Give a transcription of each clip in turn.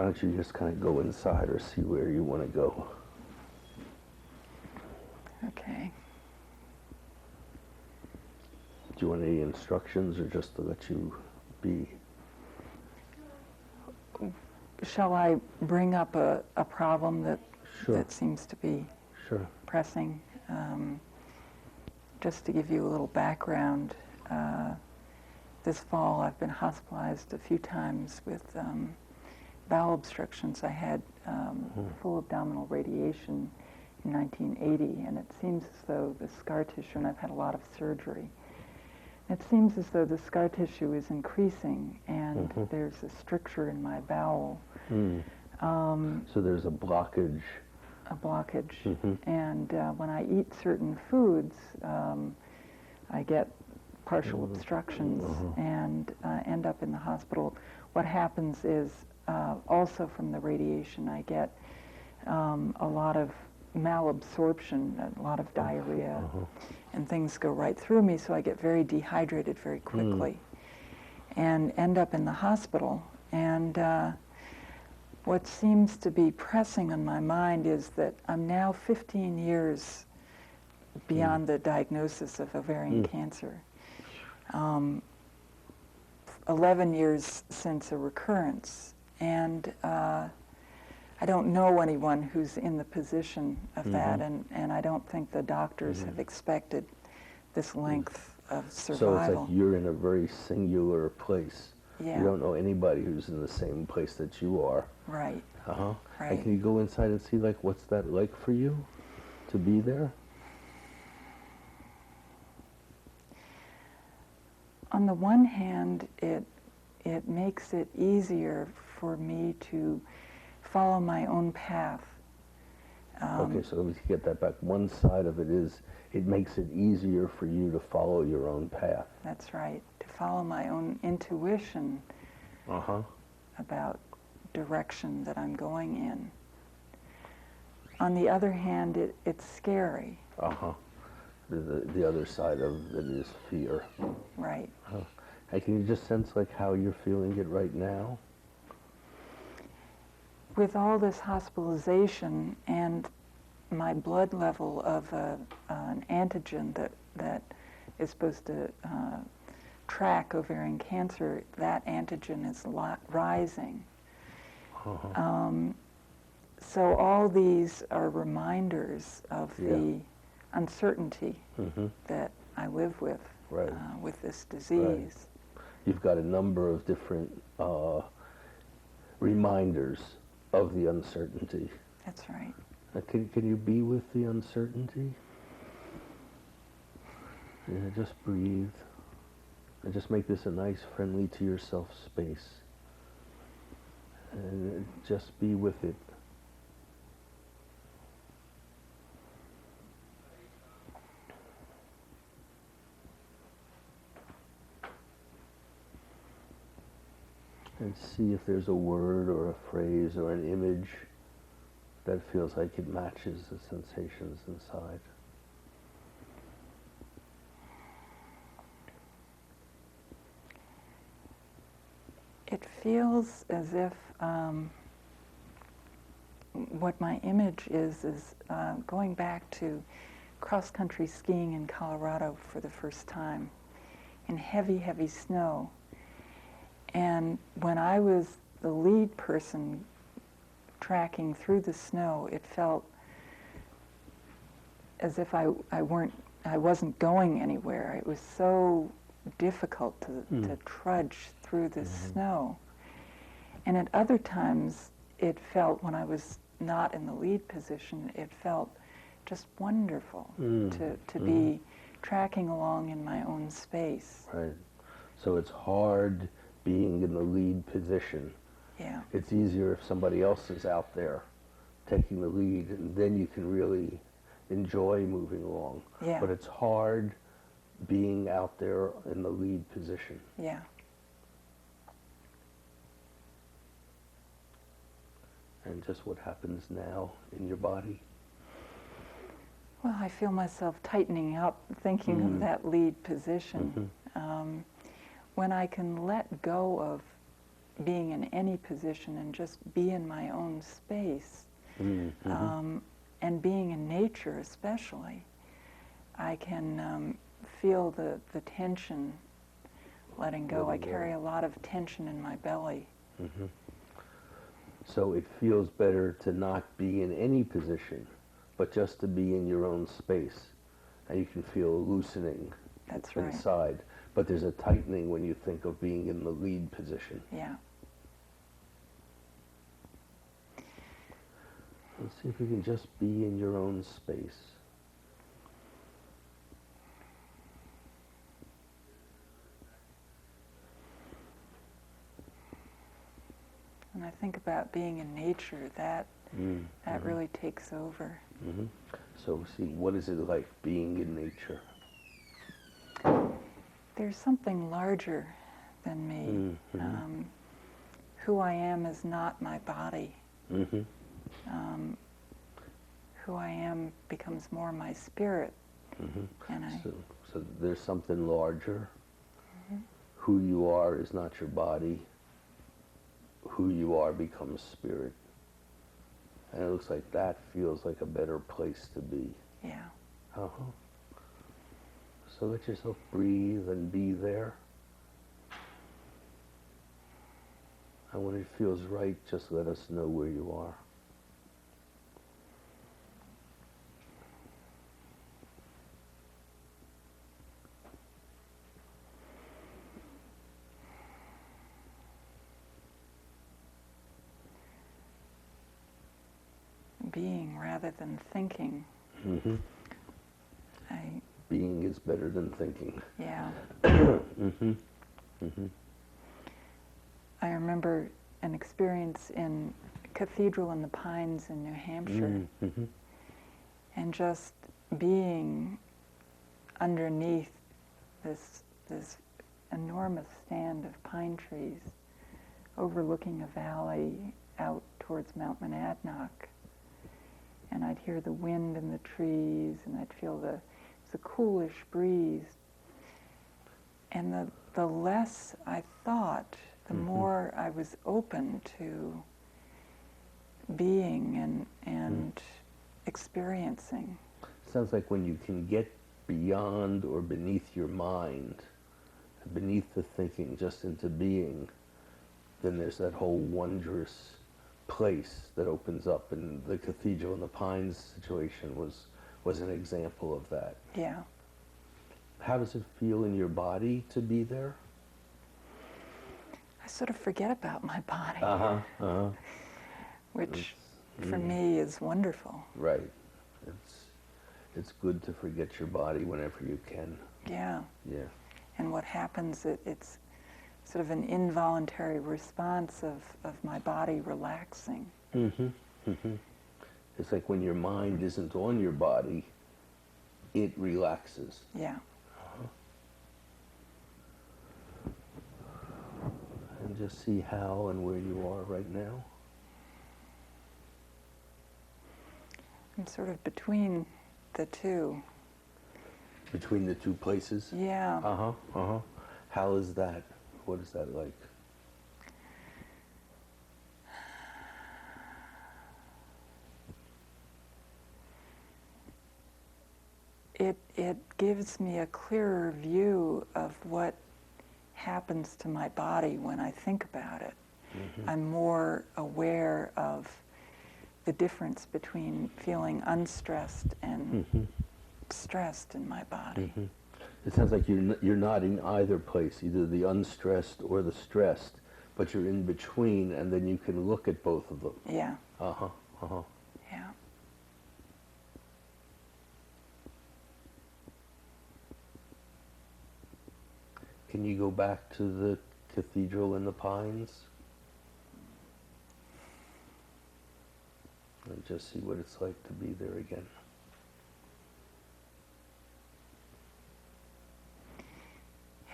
why don't you just kind of go inside or see where you want to go? Okay. Do you want any instructions or just to let you be? Shall I bring up a problem that Sure. that seems to be Sure. pressing? Just to give you a little background, this fall I've been hospitalized a few times with bowel obstructions. I had full abdominal radiation in 1980, and it seems as though the scar tissue, and I've had a lot of surgery, it seems as though the scar tissue is increasing, and there's a stricture in my bowel. So there's a blockage. A blockage. And when I eat certain foods, I get partial obstructions and end up in the hospital. What happens is, also from the radiation, I get a lot of malabsorption, a lot of diarrhea, and things go right through me, so I get very dehydrated very quickly and end up in the hospital. And what seems to be pressing on my mind is that I'm now 15 years beyond the diagnosis of ovarian cancer. 11 years since a recurrence, and I don't know anyone who's in the position of that, and I don't think the doctors have expected this length of survival. So it's like you're in a very singular place. Yeah. You don't know anybody who's in the same place that you are. Right. Right. Right. And can you go inside and see, like, what's that like for you to be there? On the one hand, it makes it easier for me to follow my own path. Okay, so let me get that back. One side of it is it makes it easier for you to follow your own path. That's right. To follow my own intuition about direction that I'm going in. On the other hand, it's scary. The other side of it is fear. Right. And can you just sense like how you're feeling it right now? With all this hospitalization and my blood level of an antigen that is supposed to track ovarian cancer, that antigen is rising. So all these are reminders of the uncertainty that I live with this disease. You've got a number of different reminders of the uncertainty. That's right. Can you be with the uncertainty? Yeah, just breathe. And just make this a nice, friendly to yourself space. And just be with it. And see if there's a word or a phrase or an image that feels like it matches the sensations inside. It feels as if what my image is going back to cross-country skiing in Colorado for the first time in heavy, heavy snow. And when I was the lead person tracking through the snow, it felt as if I wasn't going anywhere. It was so difficult to trudge through the snow. And at other times, it felt, when I was not in the lead position, it felt just wonderful to be tracking along in my own space. Right. So it's hard being in the lead position. Yeah. It's easier if somebody else is out there taking the lead, and then you can really enjoy moving along. Yeah. But it's hard being out there in the lead position. Yeah. And just what happens now in your body. Well, I feel myself tightening up thinking of that lead position. When I can let go of being in any position and just be in my own space, and being in nature especially, I can feel the tension letting go. I carry a lot of tension in my belly. So it feels better to not be in any position, but just to be in your own space. And you can feel a loosening That's right. inside. But there's a tightening when you think of being in the lead position. Yeah. Let's see if we can just be in your own space. And I think about being in nature, that really takes over. So see, what is it like being in nature? There's something larger than me. Who I am is not my body. Who I am becomes more my spirit. And So there's something larger. Who you are is not your body. Who you are becomes spirit. And it looks like that feels like a better place to be. Yeah. So let yourself breathe and be there. And when it feels right, just let us know where you are. Being rather than thinking. Being is better than thinking. Yeah. I remember an experience in Cathedral in the Pines in New Hampshire, and just being underneath this enormous stand of pine trees, overlooking a valley out towards Mount Monadnock. And I'd hear the wind in the trees, and I'd feel the coolish breeze. And the less I thought, the more I was open to being and experiencing. Sounds like when you can get beyond or beneath your mind, beneath the thinking, just into being, then there's that whole wondrous place that opens up. And the Cathedral in the Pines situation was an example of that. Yeah. How does it feel in your body to be there? I sort of forget about my body, which for me is wonderful. Right. It's good to forget your body whenever you can. Yeah. Yeah. And what happens, it's sort of an involuntary response of my body relaxing. It's like when your mind isn't on your body, it relaxes. Yeah. And just see how and where you are right now. I'm sort of between the two. Between the two places? Yeah. How is that? What is that like? It gives me a clearer view of what happens to my body when I think about it. I'm more aware of the difference between feeling unstressed and stressed in my body. It sounds like you're not in either place, either the unstressed or the stressed, but you're in between, and then you can look at both of them. Yeah. Yeah. Can you go back to the Cathedral in the Pines? And just see what it's like to be there again.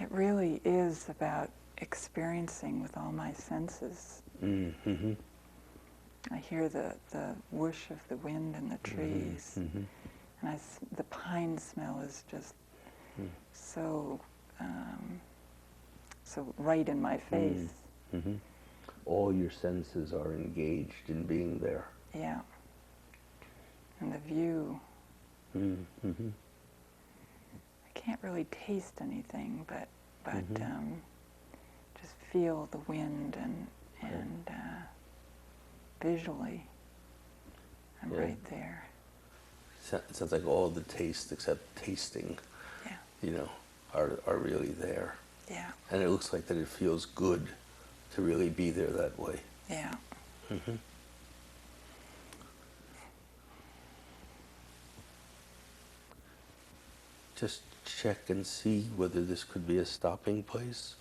It really is about experiencing with all my senses. I hear the whoosh of the wind in the trees, and the pine smell is just so right in my face. all your senses are engaged in being there. Yeah. And the view. Mm-hmm. I can't really taste anything, but Mm-hmm. just feel the wind and visually, I'm Yeah. right there. It sounds like all the taste except tasting, Yeah. you know, are really there. Yeah. And it looks like that it feels good to really be there that way. Yeah. Mm-hmm. Just check and see whether this could be a stopping place.